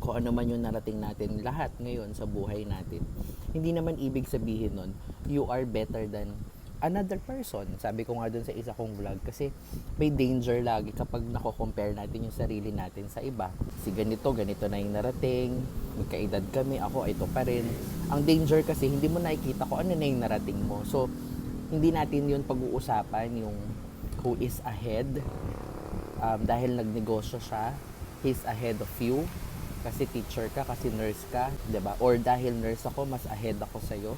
kung ano man yung narating natin lahat ngayon sa buhay natin, hindi naman ibig sabihin nun, you are better than another person. Sabi ko nga dun sa isa kong vlog, kasi may danger lagi kapag nako-compare natin yung sarili natin sa iba. Si ganito na yung narating, magkaedad kami, ako ito pa rin. Ang danger kasi, hindi mo nakikita kung ano na yung narating mo. So, hindi natin yun pag-uusapan, yung who is ahead. Dahil nagnegosyo siya, he's ahead of you. Kasi teacher ka, kasi nurse ka, 'di ba? Or dahil nurse ako, mas ahead ako sa iyo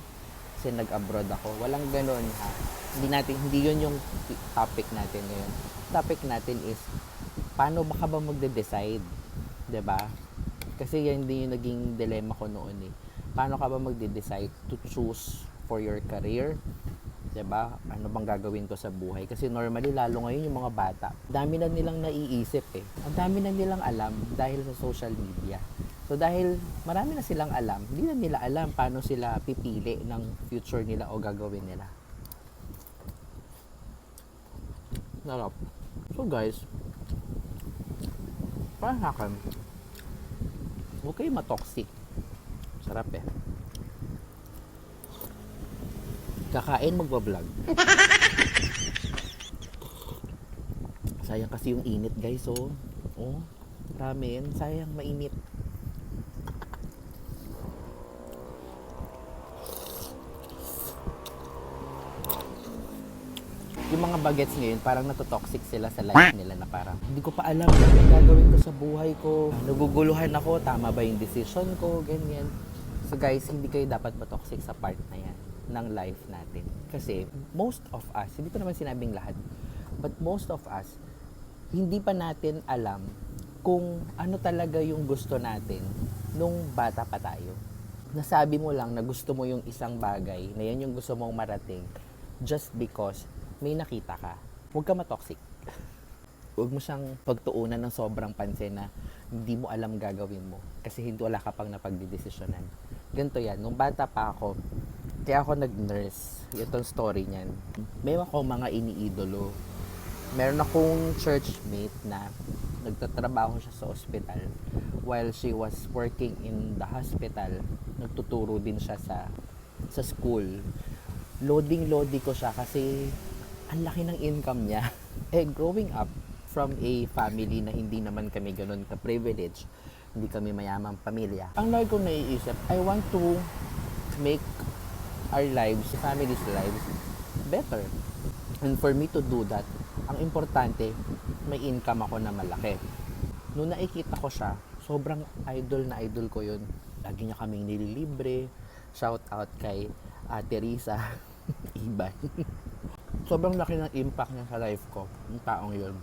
kasi nag-abroad ako. Walang ganoon, ha. Hindi 'yun yung topic natin ngayon. Topic natin is paano ba ka ba magde-decide, 'di ba? Kasi yan din yung naging dilemma ko noon eh. Paano ka ba magde-decide to choose for your career? 'Di ba? Ano bang gagawin ko sa buhay? Kasi normally lalo ngayon yung mga bata, dami na nilang naiisip eh. Ang dami na nilang alam dahil sa social media. So dahil marami na silang alam, hindi na nila alam paano sila pipili ng future nila o gagawin nila. Sarap. So guys, parang hakan, huwag kayo matoxic. Sarap eh. Kakain, magbablog. Sayang kasi yung init guys, oh. Oh, ramen, sayang mainit. Yung mga bagets ngayon, parang natotoxic sila sa life nila na parang, hindi ko pa alam ano gagawin ko sa buhay ko. Naguguluhan ako, tama ba yung decision ko, ganyan. So guys, hindi kayo dapat matoxic sa part na yan ng life natin. Kasi most of us, hindi ko naman sinabing lahat, but most of us, hindi pa natin alam kung ano talaga yung gusto natin nung bata pa tayo. Nasabi mo lang na gusto mo yung isang bagay, na yan yung gusto mong marating, just because may nakita ka. Huwag ka matoxic. Huwag mo siyang pagtuunan ng sobrang pansin na hindi mo alam gagawin mo. Kasi hindi wala ka pang napagdidesisyonan. Ganito yan. Nung bata pa ako, kaya ako nag-nurse. Itong story niyan. May ako mga iniidolo. Meron akong churchmate na nagtatrabaho siya sa ospital. While she was working in the hospital, nagtuturo din siya sa school. Loading ko siya kasi ang laki ng income niya. Growing up from a family na hindi naman kami ganun ka-privilege, hindi kami mayamang pamilya, ang lagi kong naiisip, I want to make our lives, family's lives, better. And for me to do that, ang importante, may income ako na malaki. Noong nakikita ko siya, sobrang idol ko yun. Lagi niya kaming nililibre. Shout out kay Ate Risa. Iba. Sobrang laki ng impact niya sa life ko, yung taong yun.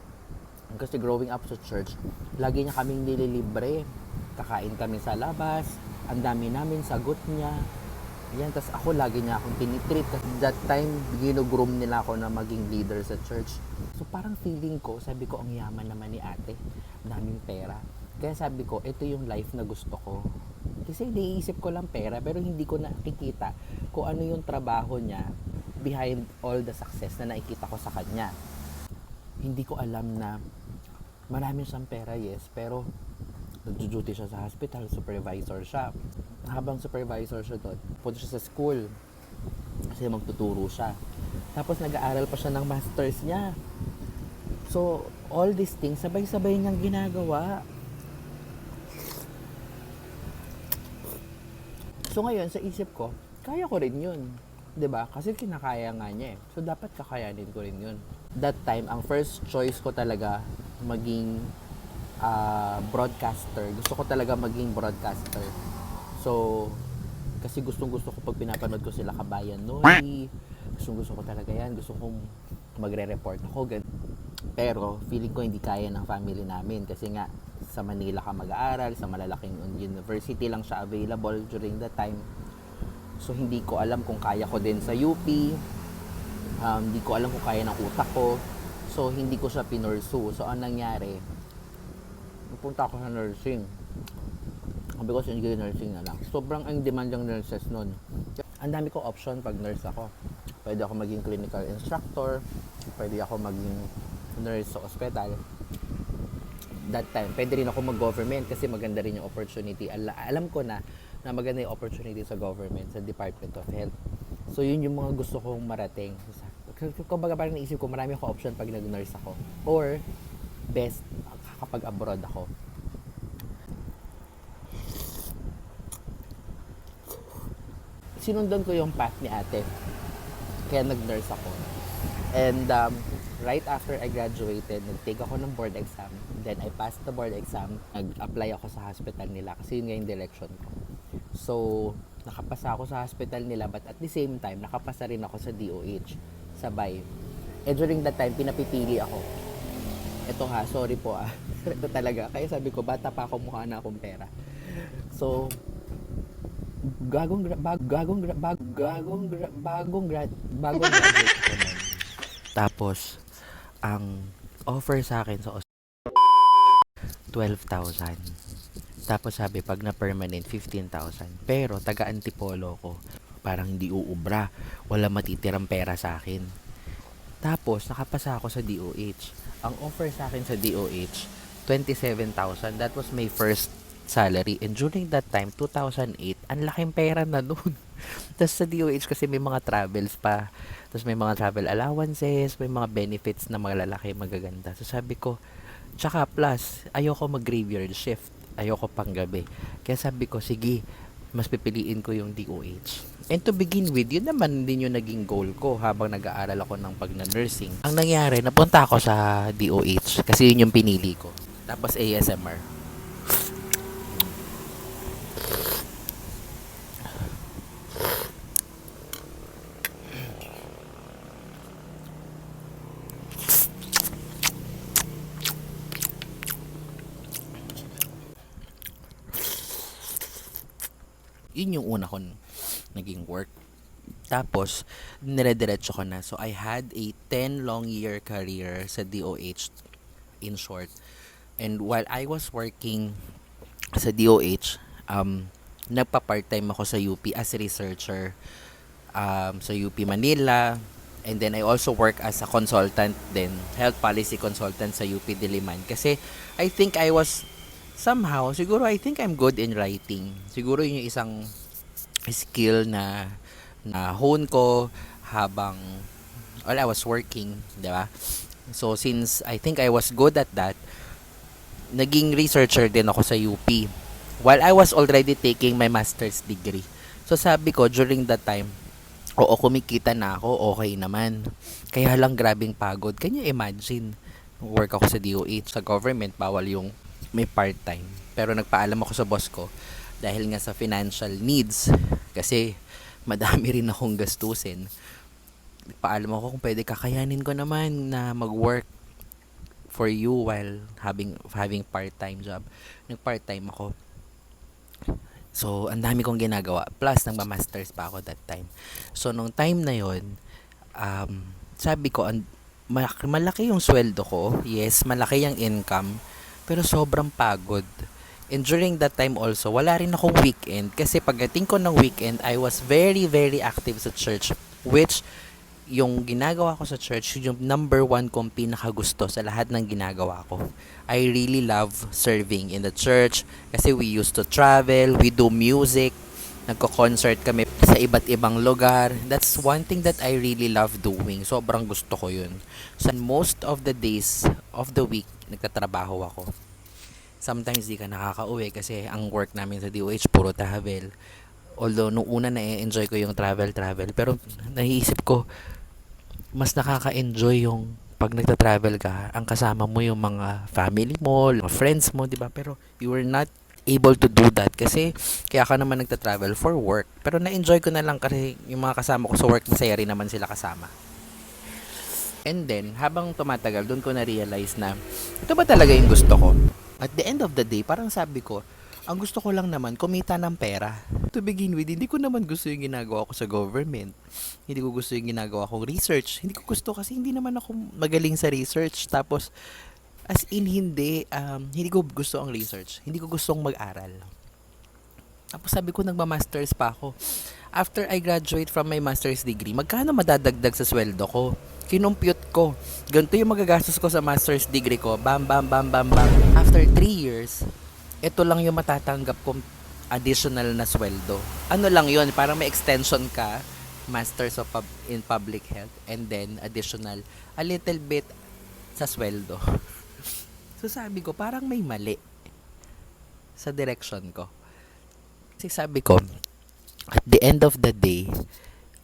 Kasi growing up sa church, lagi niya kaming nililibre. Kakain kami sa labas, ang dami namin sagot niya. Yan, tas ako lagi niya akong tinitreat. That time, ginugroom nila ako na maging leader sa church. So parang feeling ko, sabi ko, ang yaman naman ni ate. Daming pera. Kaya sabi ko, ito yung life na gusto ko. Kasi iniisip ko lang pera, pero hindi ko nakikita kung ano yung trabaho niya behind all the success na nakikita ko sa kanya. Hindi ko alam na marami siyang pera, yes, pero nagjo-duty siya sa hospital, supervisor siya. Habang supervisor siya doon, punta siya sa school kasi magtuturo siya. Tapos nag-aaral pa siya ng masters niya. So, all these things, sabay-sabay niyang ginagawa. So ngayon, sa isip ko, kaya ko rin yun. 'Di ba? Kasi kinakaya nga niya eh. So, dapat kakayanin ko rin yun. That time, ang first choice ko talaga maging broadcaster. Gusto ko talaga maging broadcaster. So, kasi gustong-gusto ko pag pinapanood ko sila Kabayan Noy. Gustong-gusto ko talaga yan. Gusto kong magre-report ako. Pero, feeling ko hindi kaya ng family namin. Kasi nga, sa Manila ka mag-aaral, sa malalaking university lang siya available during that time. So, hindi ko alam kung kaya ko din sa UP. Hindi ko alam kung kaya ng utak ko. So, hindi ko siya pinursu. So, ang nangyari, pupunta ako sa nursing. Sabi ko, sige, nursing na lang. Sobrang ang demand ng nurses nun. Ang dami ko option pag nurse ako. Pwede ako maging clinical instructor. Pwede ako maging nurse sa ospital. that time, pwede rin ako mag-government kasi maganda rin yung opportunity. Alam ko na maganda yung opportunity sa government, sa Department of Health. So, yun yung mga gusto kong marating. Kumbaga parang naisip ko, marami akong option pag nag-nurse ako. Or, best, kapag abroad ako. Sinundan ko yung path ni ate. Kaya nag-nurse ako. And right after I graduated, nag-take ako ng board exam. Then I passed the board exam. Nag-apply ako sa hospital nila kasi yun nga yung direction ko. So, nakapasa ako sa hospital nila but at the same time, nakapasa rin ako sa DOH. Sabay. During that time, pinapipili ako. Ito ha, sorry po ah. Ito talaga. Kaya sabi ko, bata pa ako, mukha na akong pera. So, bagong graduate ko naman. Tapos, ang offer sa akin sa 12,000. Tapos sabi, pag na permanent, 15,000. Pero, taga-Antipolo ko. Parang hindi uubra. Wala matitirang pera sa akin. Tapos, nakapasa ako sa DOH. Ang offer sa akin sa DOH, 27,000. That was my first salary. And during that time, 2008, ang laking pera na doon. Tapos sa DOH kasi may mga travels pa. Tapos may mga travel allowances, may mga benefits na mga lalaki magaganda. So sabi ko, tsaka plus, ayoko mag-graveyard shift. Ayoko pang gabi. Kaya sabi ko, sige, mas pipiliin ko yung DOH. And to begin with, yun naman din yung naging goal ko habang nag-aaral ako ng pag-nursing. Ang nangyari, napunta ako sa DOH kasi yun yung pinili ko. Tapos ASMR. Yun yung una ko naging work. Tapos, nire-diretso ko na. So, I had a 10 long year career sa DOH, in short. And while I was working sa DOH, nagpa-part-time ako sa UP as a researcher sa UP Manila. And then, I also work as a consultant din, health policy consultant sa UP Diliman. Kasi, I think I was somehow, siguro I think I'm good in writing. Siguro yun yung isang skill na hone ko habang I was working, di ba? So since I think I was good at that, naging researcher din ako sa UP while I was already taking my master's degree. So sabi ko during that time, oo, kumikita na ako, okay naman. Kaya lang grabing pagod. Can you imagine? Work ako sa DOH, sa government, bawal yung may part-time. Pero nagpaalam ako sa boss ko dahil nga sa financial needs kasi madami rin akong gastusin. Nagpaalam ako kung pwede kakayanin ko naman na mag-work for you while having part-time job. Nag-part-time ako. So, ang dami kong ginagawa. Plus, nagma-masters pa ako that time. So, nung time na yon, sabi ko, malaki yung sweldo ko. Yes, malaki yung income. Pero sobrang pagod. And during that time also, wala rin akong weekend. Kasi pagdating ko ng weekend, I was very, very active sa church. Which, yung ginagawa ko sa church, yung number one kong pinakagusto sa lahat ng ginagawa ko. I really love serving in the church. Kasi we used to travel, we do music, nagko-concert kami sa iba't ibang lugar. That's one thing that I really love doing. Sobrang gusto ko yun. So, most of the days of the week, nagtatrabaho ako. Sometimes di ka nakaka-uwi kasi ang work namin sa DOH puro travel. Although nung una na-enjoy ko yung travel. Pero nahiisip ko, mas nakaka-enjoy yung pag nagta-travel ka, ang kasama mo yung mga family mo, mga friends mo, di ba? Pero you were not able to do that kasi kaya ka naman nagta-travel for work. Pero na-enjoy ko na lang kasi yung mga kasama ko sa work, masaya rin naman sila kasama. And then, habang tumatagal, doon ko na-realize na ito ba talaga yung gusto ko? At the end of the day, parang sabi ko, ang gusto ko lang naman, kumita ng pera. To begin with, hindi ko naman gusto yung ginagawa ko sa government. Hindi ko gusto yung ginagawa kong research. Hindi ko gusto kasi hindi naman ako magaling sa research. Tapos, as in hindi ko gusto ang research. Hindi ko gustong mag-aral. Tapos sabi ko, nagma-masters pa ako. After I graduate from my master's degree, magkano madadagdag sa sweldo ko? Kinumpute ko. Ganito yung magagastos ko sa master's degree ko. Bam, bam, bam, bam, bam. After 3 years, ito lang yung matatanggap kong additional na sweldo. Ano lang yun, parang may extension ka, Masters of in Public Health, and then additional, a little bit sa sweldo. So sabi ko, parang may mali sa direction ko. Kasi sabi ko, at the end of the day,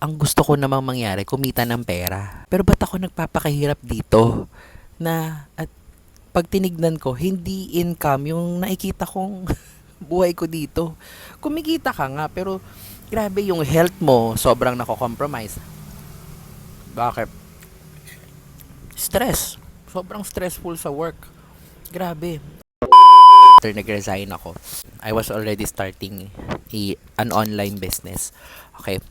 ang gusto ko namang mangyari, kumita ng pera. Pero ba't ako nagpapakahirap dito? Na, at pag tinignan ko, hindi income yung nakikita kong buhay ko dito. Kumikita ka nga, pero grabe yung health mo, sobrang nako-compromise. Bakit? Stress. Sobrang stressful sa work. Grabe. After nag-resign ako, I was already starting an online business. Okay.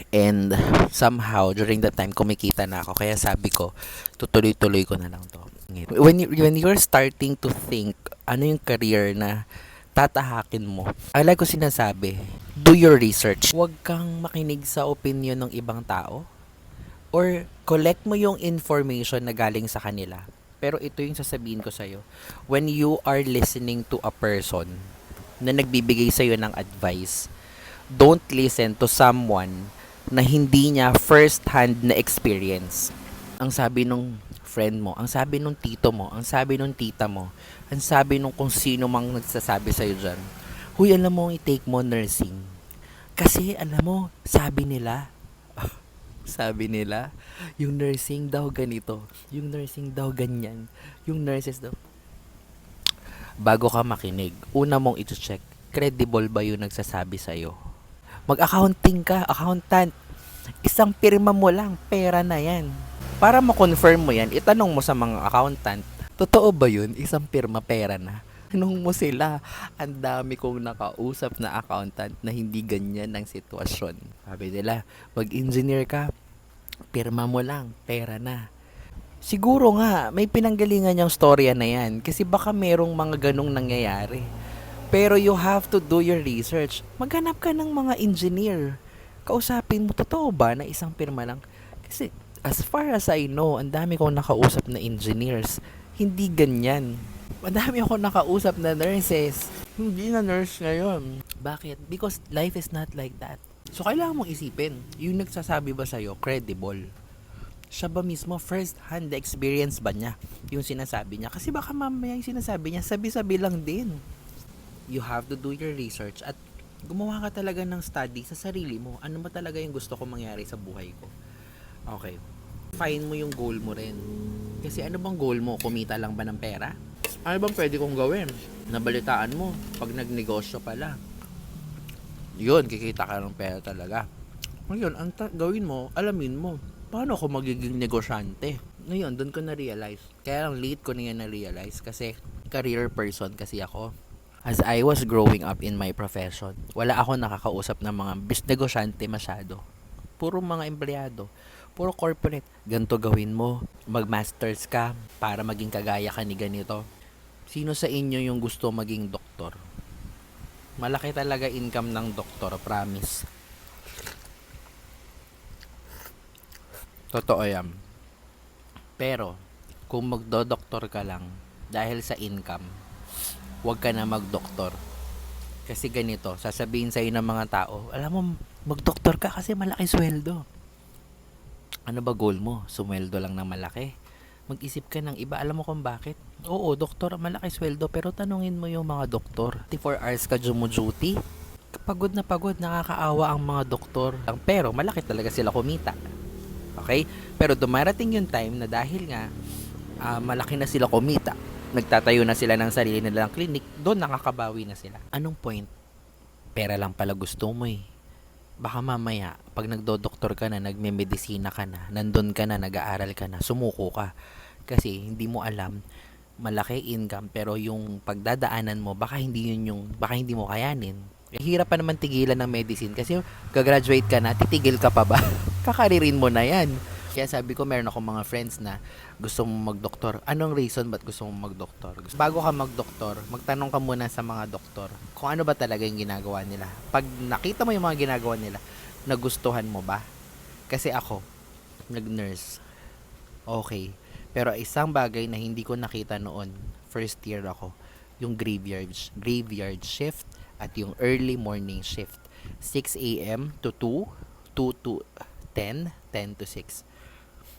And somehow, during that time, kumikita na ako. Kaya sabi ko, tutuloy-tuloy ko na lang to. When you're starting to think, ano yung career na tatahakin mo, I like ko sinasabi, do your research. Huwag kang makinig sa opinion ng ibang tao. Or collect mo yung information na galing sa kanila. Pero ito yung sasabihin ko sa'yo. When you are listening to a person na nagbibigay sa'yo ng advice, don't listen to someone na hindi niya first-hand na experience. Ang sabi nung friend mo, ang sabi nung tito mo, ang sabi nung tita mo, ang sabi nung kung sino mang nagsasabi sa'yo dyan, huy, alam mo, i-take mo nursing. Kasi, alam mo, sabi nila, yung nursing daw ganito, yung nursing daw ganyan, yung nurses daw. Bago ka makinig, una mong i-check, credible ba yung nagsasabi sa'yo? Mag-accounting ka, accountant. Isang pirma mo lang, pera na yan. Para ma-confirm mo yan, itanong mo sa mga accountant, totoo ba yun? Isang pirma, pera na. Tanong mo sila. Ang dami kong nakausap na accountant na hindi ganyan ang sitwasyon. Sabi nila, mag-engineer ka, pirma mo lang, pera na. Siguro nga, may pinanggalingan yung storya na yan kasi baka merong mga ganong nangyayari. Pero you have to do your research. Maghanap ka ng mga engineer. Kausapin mo, totoo ba na isang pirma lang? Kasi as far as I know, ang dami kong nakausap na engineers. Hindi ganyan. Ang dami akong nakausap na nurses. Hindi na nurse ngayon. Bakit? Because life is not like that. So, kailangan mong isipin, yung nagsasabi ba sa'yo, credible? Siya ba mismo, first hand experience ba niya yung sinasabi niya? Kasi baka mamaya yung sinasabi niya, sabi-sabi lang din. You have to do your research at gumawa ka talaga ng study sa sarili mo. Ano ba talaga yung gusto ko mangyari sa buhay ko? Okay. Find mo yung goal mo rin. Kasi ano bang goal mo? Kumita lang ba ng pera? Ano bang pwede kong gawin? Nabalitaan mo, pag nagnegosyo pala, yun, kikita ka ng pera talaga. Ngayon, ang gawin mo, alamin mo, paano ako magiging negosyante? Ngayon, doon ko na-realize. Kaya lang late ko na yan na-realize kasi career person kasi ako. As I was growing up in my profession, wala ako nakakausap ng mga negosyante masyado. Puro mga empleyado. Puro corporate. Ganto gawin mo. Mag-masters ka para maging kagaya ka ni ganito. Sino sa inyo yung gusto maging doktor? Malaki talaga income ng doktor, promise. Totoo yan. Pero, kung magdo-doktor ka lang dahil sa income, huwag ka na magdoktor. Kasi ganito, sasabihin sa'yo ng mga tao, alam mo, magdoktor ka kasi malaki sweldo. Ano ba goal mo? Sumweldo lang ng malaki? Mag-isip ka ng iba. Alam mo kung bakit? Oo, doktor, malaki sweldo, pero tanungin mo yung mga doktor. 24 hours ka duty. Pagod na pagod, nakakaawa ang mga doktor. Pero malaki talaga sila kumita. Okay? Pero dumarating yung time na dahil nga malaki na sila kumita, nagtatayo na sila ng sarili nilang clinic, doon nakakabawi na sila. Anong point? Pera lang pala gusto mo eh. Baka mamaya, pag nagdodoktor ka na, nagme-medisina ka na, nandun ka na, nag-aaral ka na, sumuko ka. Kasi hindi mo alam, malaki income, pero yung pagdadaanan mo, baka hindi mo kayanin. Hirap pa naman tigilan ng medicine kasi gagraduate ka na, titigil ka pa ba? Kakaririn mo na yan. Kaya sabi ko, meron akong mga friends na gusto mong magdoktor. Anong reason ba't gusto mong magdoktor? Bago ka magdoktor, magtanong ka muna sa mga doktor kung ano ba talaga yung ginagawa nila. Pag nakita mo yung mga ginagawa nila, nagustuhan mo ba? Kasi ako, nag-nurse. Okay. Pero isang bagay na hindi ko nakita noon, first year ako, yung graveyard shift at yung early morning shift. 6 a.m. to 2, 2 to 10, 10 to 6.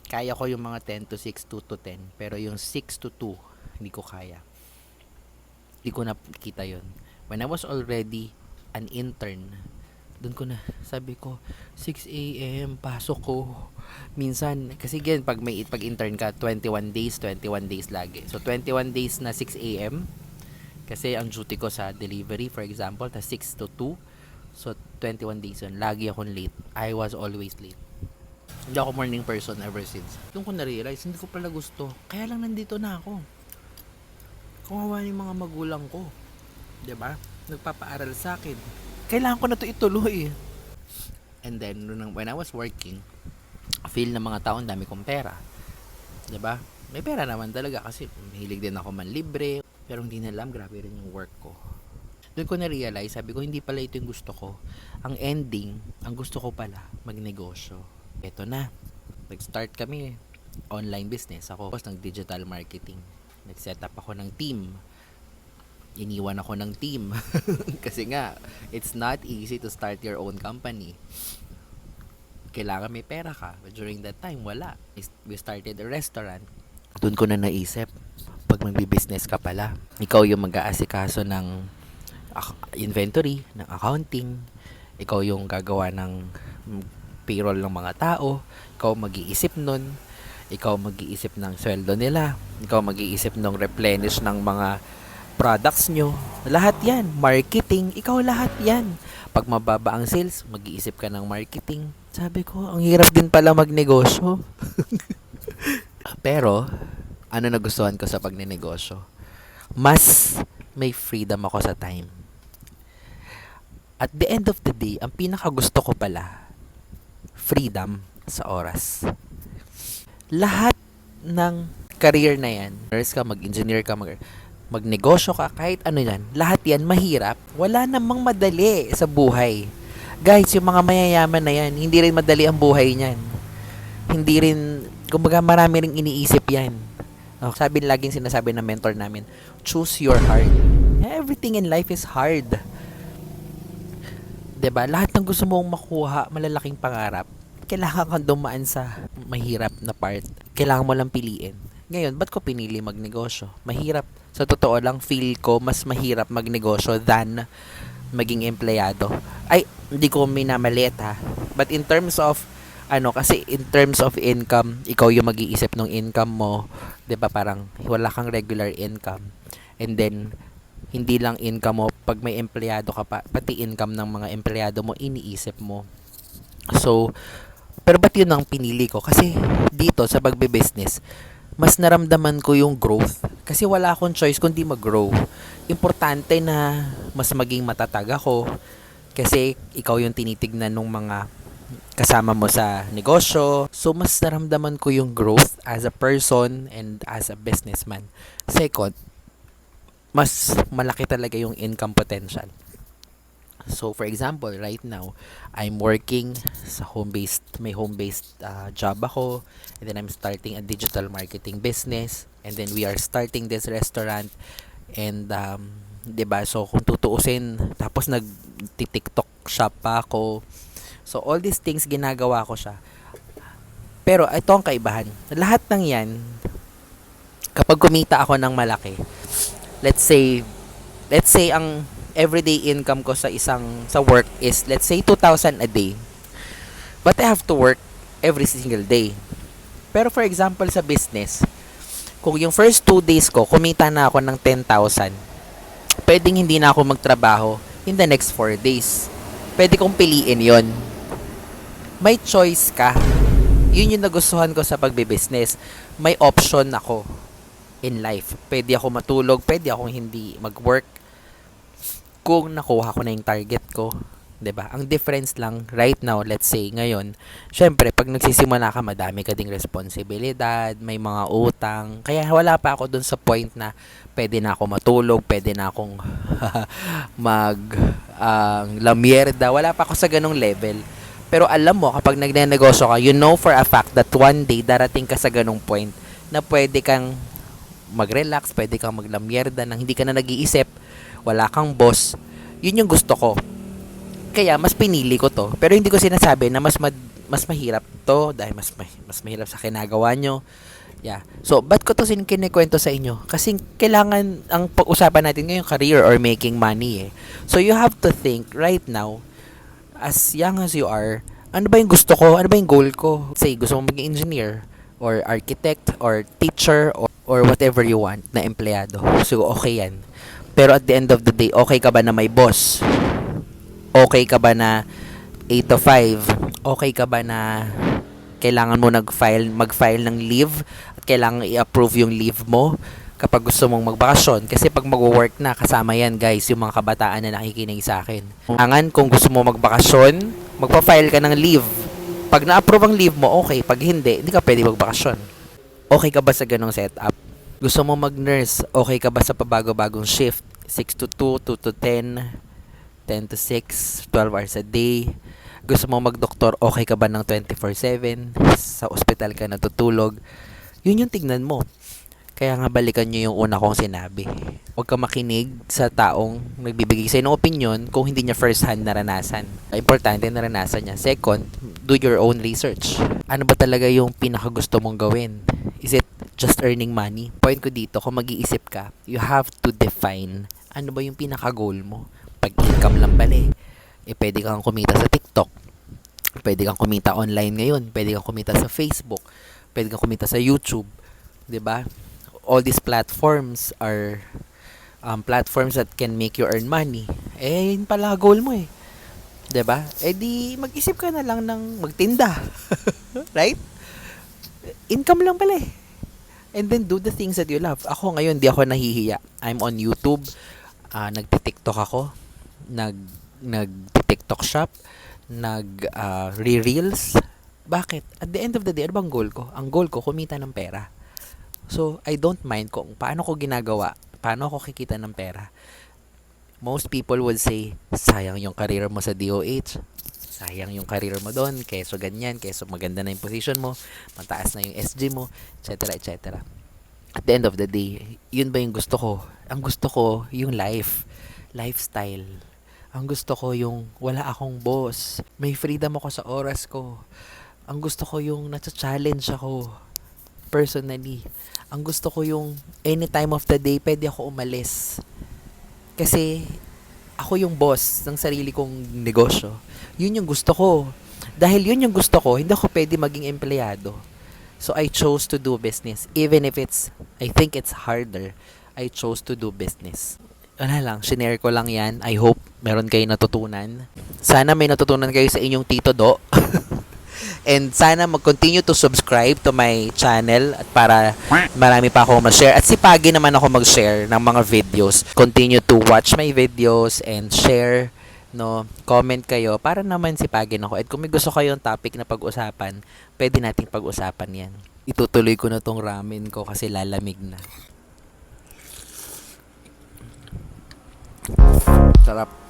Kaya ko yung mga 10 to 6, 2 to 10. Pero yung 6 to 2, hindi ko kaya. Hindi ko nakita yun. When I was already an intern, doon ko na, sabi ko, 6 a.m. pasok ko. Minsan, kasi again, pag intern ka, 21 days lagi. So, 21 days na 6 a.m. Kasi ang duty ko sa delivery, for example, ta 6 to 2. So, 21 days yun. Lagi akong late. I was always late. Hindi ako morning person ever since. Doon ko na-realize, hindi ko pala gusto. Kaya lang nandito na ako. Kawawa yung mga magulang ko. 'Di ba? Nagpapaaral sa akin. Kailangan ko na to ituloy. And then, when I was working, feel ng mga tao, dami kong pera. 'Di ba? May pera naman talaga kasi mahilig din ako manlibre. Pero hindi na alam, grabe rin yung work ko. Doon ko na-realize, sabi ko, hindi pala ito yung gusto ko. Ang ending, ang gusto ko pala, magnegosyo. Ito na. Nag-start kami, online business. Ako, tapos ng digital marketing. Nag-set up ako ng team. Iniwan ako ng team. Kasi nga, it's not easy to start your own company. Kailangan may pera ka. But during that time, wala. We started a restaurant. Doon ko na naisip, pag magbi-business ka pala, ikaw yung mag-aasikaso ng inventory, ng accounting, ikaw yung gagawa ng payroll ng mga tao, ikaw mag-iisip nun, ikaw mag-iisip ng sweldo nila, ikaw mag-iisip ng replenish ng mga products nyo, lahat yan, marketing, ikaw lahat yan. Pag mababa ang sales, mag-iisip ka ng marketing. Sabi ko, ang hirap din pala magnegosyo. Pero, ano nagustuhan ko sa pagnenegosyo? Mas may freedom ako sa time. At the end of the day, ang pinakagusto ko pala, freedom sa oras. Lahat ng career na yan, nurse ka, mag-engineer ka, magnegosyo ka, kahit ano yan, lahat yan mahirap. Wala namang madali sa buhay. Guys, yung mga mayayaman na yan, hindi rin madali ang buhay niyan. Hindi rin, kumbaga marami ring iniisip yan. Sabi laging sinasabi ng mentor namin, choose your heart. Everything in life is hard. 'Di ba? Lahat ng gusto mong makuha, malalaking pangarap, kailangan kang dumaan sa mahirap na part. Kailangan mo lang piliin. Ngayon, ba't ko pinili magnegosyo? Mahirap. Sa totoo lang, feel ko mas mahirap magnegosyo than maging empleyado. Ay, hindi ko minamalit ha. But in terms of kasi in terms of income, ikaw yung mag-iisip ng income mo, 'di ba? Parang wala kang regular income. And then hindi lang income mo, pag may empleyado ka pa, pati income ng mga empleyado mo iniisip mo. So, pero ba't yun ang pinili ko? Kasi dito sa pagbe-business, mas naramdaman ko yung growth. Kasi wala akong choice kundi mag-grow. Importante na mas maging matatag ako kasi ikaw yung tinitignan ng mga kasama mo sa negosyo. So, mas naramdaman ko yung growth as a person and as a businessman. Second, mas malaki talaga yung income potential. So, for example, right now, I'm working sa may home-based job ako. And then, I'm starting a digital marketing business. And then, we are starting this restaurant. And, 'di ba? So, kung tutuusin, tapos nag-TikTok shop pa ako. So, all these things, ginagawa ko siya. Pero, ito ang kaibahan. Lahat ng yan, kapag kumita ako ng malaki, let's say, ang everyday income ko sa work is, let's say, 2,000 a day. But I have to work every single day. Pero, for example, sa business, kung yung first 2 days ko, kumita na ako ng 10,000, pwedeng hindi na ako magtrabaho in the next 4 days. Pwede kong piliin yon. May choice ka. Yun yung nagustuhan ko sa pagbe-business. May option ako in life. Pwede ako matulog, pwede akong hindi mag-work kung nakuha ko na yung target ko. 'Di ba? Ang difference lang right now, let's say ngayon, syempre pag nagsisimula ka, madami ka ding responsibilidad, may mga utang. Kaya wala pa ako dun sa point na pwede na ako matulog, pwede na akong lamierda. Wala pa ako sa ganung level. Pero alam mo, kapag nagnenegosyo ka, you know for a fact that one day, darating ka sa ganung point na pwede kang mag-relax, pwede kang maglamyerda nang hindi ka na nag-iisip, wala kang boss. Yun yung gusto ko. Kaya, mas pinili ko to. Pero hindi ko sinasabi na mas mahirap to dahil mas mahirap sa kinagawa nyo. Yeah. So, ba't ko to kinikwento sa inyo? Kasi kailangan, ang pag-usapan natin ngayon, career or making money eh. So, you have to think right now, as young as you are, ano ba yung gusto ko? Ano ba yung goal ko? Say, gusto mo maging engineer, or architect, or teacher, or whatever you want na empleyado. So, okay yan. Pero at the end of the day, okay ka ba na may boss? Okay ka ba na 8 to 5? Okay ka ba na kailangan mo mag-file ng leave at kailangan i-approve yung leave mo kapag gusto mong magbakasyon? Kasi pag mag-work na, kasama yan guys, yung mga kabataan na nakikinig sa akin. Angan, kung gusto mo magbakasyon, magpa-file ka ng leave. Pag na-approve ang leave mo, okay. Pag hindi ka pwede magbakasyon. Okay ka ba sa ganong setup? Gusto mo mag-nurse, okay ka ba sa pabago-bagong shift? 6 to 2, 2 to 10, 10 to 6, 12 hours a day. Gusto mo mag-doktor, okay ka ba ng 24/7? Sa ospital ka natutulog? Yun yung tignan mo. Kaya nga balikan nyo yung una kong sinabi. Huwag ka makinig sa taong nagbibigay sa'yo ng opinion kung hindi niya first hand naranasan. Importante naranasan niya. Second, do your own research. Ano ba talaga yung pinakagusto mong gawin? Is it just earning money? Point ko dito, kung mag-iisip ka, you have to define ano ba yung pinaka-goal mo. Pag-income lang bali. Pwede kang kumita sa TikTok. Pwede kang kumita online ngayon. Pwede kang kumita sa Facebook. Pwede kang kumita sa YouTube. 'Di ba? All these platforms are platforms that can make you earn money. Yun pala goal mo eh. 'Di ba? Di mag-isip ka na lang ng magtinda. Right? Income lang pala eh. And then do the things that you love. Ako ngayon, di ako nahihiya. I'm on YouTube. Nagti-TikTok ako. Nag-TikTok shop, re-reels. Bakit? At the end of the day, ano bang goal ko? Ang goal ko, kumita ng pera. So, I don't mind kung paano ko ginagawa, paano ako kikita ng pera. Most people would say, sayang yung career mo sa DOH, sayang yung career mo doon, keso ganyan, keso maganda na yung position mo, mataas na yung SG mo, etc. etc. At the end of the day, yun ba yung gusto ko? Ang gusto ko, yung lifestyle. Ang gusto ko yung wala akong boss. May freedom ako sa oras ko. Ang gusto ko yung nasa-challenge ako personally. Ang gusto ko yung any time of the day pwede ako umalis. Kasi ako yung boss ng sarili kong negosyo. Yun yung gusto ko. Dahil yun yung gusto ko, hindi ako pwede maging empleyado. So I chose to do business. Even if I think it's harder, I chose to do business. Wala lang, shinare ko lang yan. I hope meron kayo natutunan. Sana may natutunan kayo sa inyong Tito Do. And sana mag-continue to subscribe to my channel at para marami pa akong ma-share. At sipagi naman ako mag-share ng mga videos. Continue to watch my videos and share, no? Comment kayo para naman sipagin ako. At kung may gusto kayong topic na pag-usapan, pwede nating pag-usapan yan. Itutuloy ko na tong ramen ko kasi lalamig na. Sarap.